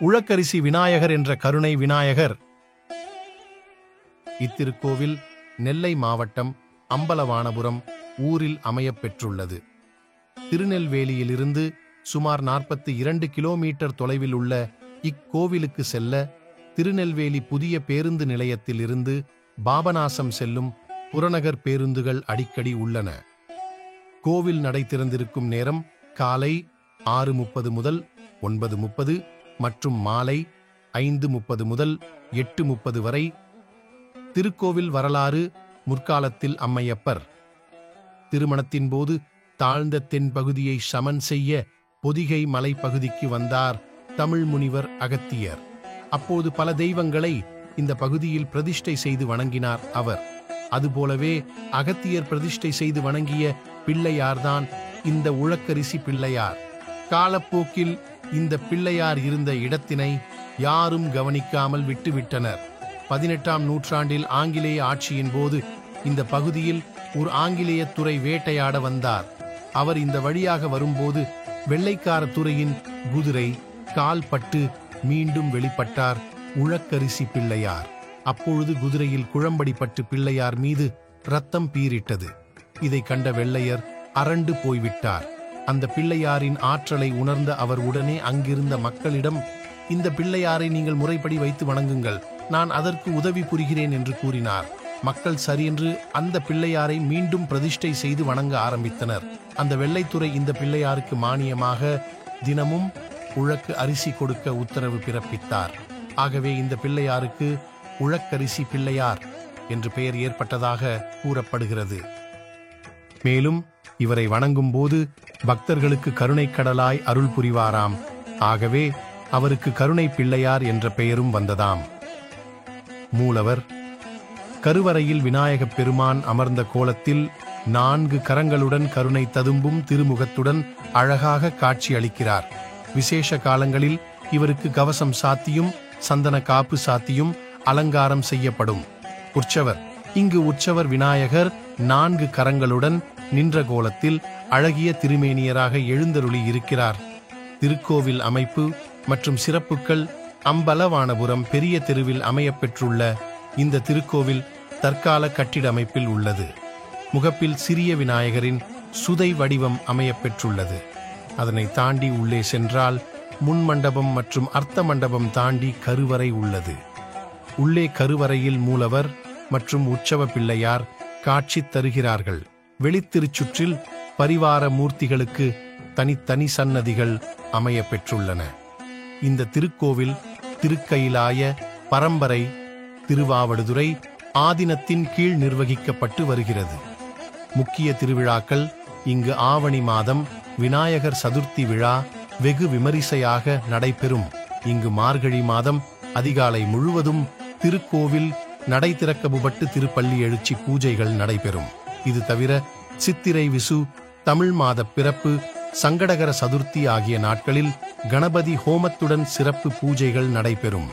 உழக்கரிசி விநாயகர் என்ற கருணை விநாயகர். இத்திருக்கோவில் நெல்லை மாவட்டம் அம்பலவானபுரம் ஊரில் அமையப்பெற்றுள்ளது. திருநெல்வேலியிலிருந்து சுமார் 42 கிலோமீட்டர் தொலைவில் உள்ள இக்கோவிலுக்கு செல்ல திருநெல்வேலி புதிய பேருந்து நிலையத்தில் இருந்து பாபநாசம் செல்லும் புறநகர் பேருந்துகள் அடிக்கடி உள்ளன. கோவில் நடை திறந்திருக்கும் நேரம் காலை 6:30 முதல் 9:30 மற்றும் மாலை 5:30 முதல் 8:30 வரை. திருக்கோவில் வரலாறு. முற்காலத்தில் அம்மையப்பர் திருமணத்தின் போது தாழ்ந்த தென்பகுதியை சமன் செய்ய பொதிகை மலைப்பகுதிக்கு வந்தார் தமிழ் முனிவர் அகத்தியர். அப்போது பல தெய்வங்களை இந்த பகுதியில் பிரதிஷ்டை செய்து வணங்கினார் அவர். அதுபோலவே அகத்தியர் பிரதிஷ்டை செய்து வணங்கிய பிள்ளையார்தான் இந்த உழக்கரிசி பிள்ளையார். காலப்போக்கில் இந்த பிள்ளையார் இருந்த இடத்தினை யாரும் கவனிக்காமல் விட்டுவிட்டனர். 18ஆம் நூற்றாண்டில் ஆங்கிலேய ஆட்சியின் போது இந்த பகுதியில் ஒரு ஆங்கிலேய துறை வேட்டையாட வந்தார். அவர் இந்த வழியாக வரும்போது வெள்ளைக்கார துறையின் குதிரை கால் பட்டு மீண்டும் வெளிப்பட்டார் உழக்கரிசி பிள்ளையார். அப்பொழுது குதிரையில் குழம்படிப்பட்டு பிள்ளையார் மீது இரத்தம் பீரிட்டது. இதை கண்ட வெள்ளையர் அரண்டு போய்விட்டார். அந்த பிள்ளையாரின் ஆற்றலை உணர்ந்த அவர் உடனே அங்கிருந்த மக்களிடம், இந்த பிள்ளையாரை நீங்கள் முறைப்படி வைத்து வணங்குங்கள், நான் அதற்கு உதவி புரிகிறேன் என்று கூறினார். மக்கள் சரியென்று அந்த பிள்ளையாரை மீண்டும் பிரதிஷ்டை செய்து வணங்க ஆரம்பித்தனர். அந்த வெள்ளைத்துறை இந்த பிள்ளையாருக்கு மானியமாக தினமும் உழக்கு அரிசி கொடுக்க உத்தரவு பிறப்பித்தார். ஆகவே இந்த பிள்ளையாருக்கு உழக்கரிசி பிள்ளையார் என்று பெயர் ஏற்பட்டதாக கூறப்படுகிறது. மேலும் இவரை வணங்கும் போது பக்தர்களுக்கு கருணை கடலாய் அருள் புரிவாராம். ஆகவே அவருக்கு கருணை பிள்ளையார் என்ற பெயரும் வந்ததாம். மூலவர். கருவறையில் விநாயகப் பெருமான் அமர்ந்த கோலத்தில் 4 கரங்களுடன் கருணை ததும்பும் திருமுகத்துடன் அழகாக காட்சி அளிக்கிறார். விசேஷ காலங்களில் இவருக்கு கவசம் சாத்தியும் சந்தன காப்பு சாத்தியும் அலங்காரம் செய்யப்படும். உற்சவர். இங்கு உற்சவர் விநாயகர் 4 கரங்களுடன் நின்ற கோலத்தில் அழகிய திருமேனியராக எழுந்தருளி இருக்கிறார். திருக்கோவில் அமைப்பு மற்றும் சிறப்புகள். அம்பலவானபுரம் பெரிய தெருவில் அமையப்பெற்றுள்ள இந்த திருக்கோவில் தற்கால கட்டிட அமைப்பில் உள்ளது. முகப்பில் சிறிய விநாயகரின் சுதை வடிவம் அமையப்பெற்றுள்ளது. அதனை தாண்டி உள்ளே சென்றால் முன்மண்டபம் மற்றும் அர்த்த மண்டபம் தாண்டி கருவறை உள்ளது. உள்ளே கருவறையில் மூலவர் மற்றும் உற்சவ பிள்ளையார் காட்சி தருகிறார்கள். வெளித்திருச்சுற்றில் பரிவார மூர்த்திகளுக்கு தனித்தனி சன்னதிகள் அமையப்பெற்றுள்ளன. இந்த திருக்கோவில் திருக்கயிலாய பரம்பரை திருவாவடுதுறை ஆதீனத்தின் கீழ் நிர்வகிக்கப்பட்டு வருகிறது. முக்கிய திருவிழாக்கள் இங்கு ஆவணி மாதம் விநாயகர் சதுர்த்தி விழா வெகு விமரிசையாக நடைபெறும். இங்கு மார்கழி மாதம் அதிகாலை முழுவதும் திருக்கோவில் நடை திறக்கப்பட்டு திருப்பள்ளி எழுச்சி பூஜைகள் நடைபெறும். இது தவிர சித்திரை விசு, தமிழ் மாத பிறப்பு, சங்கடகர சதுர்த்தி ஆகிய நாட்களில் கணபதி ஹோமத்துடன் சிறப்பு பூஜைகள் நடைபெறும்.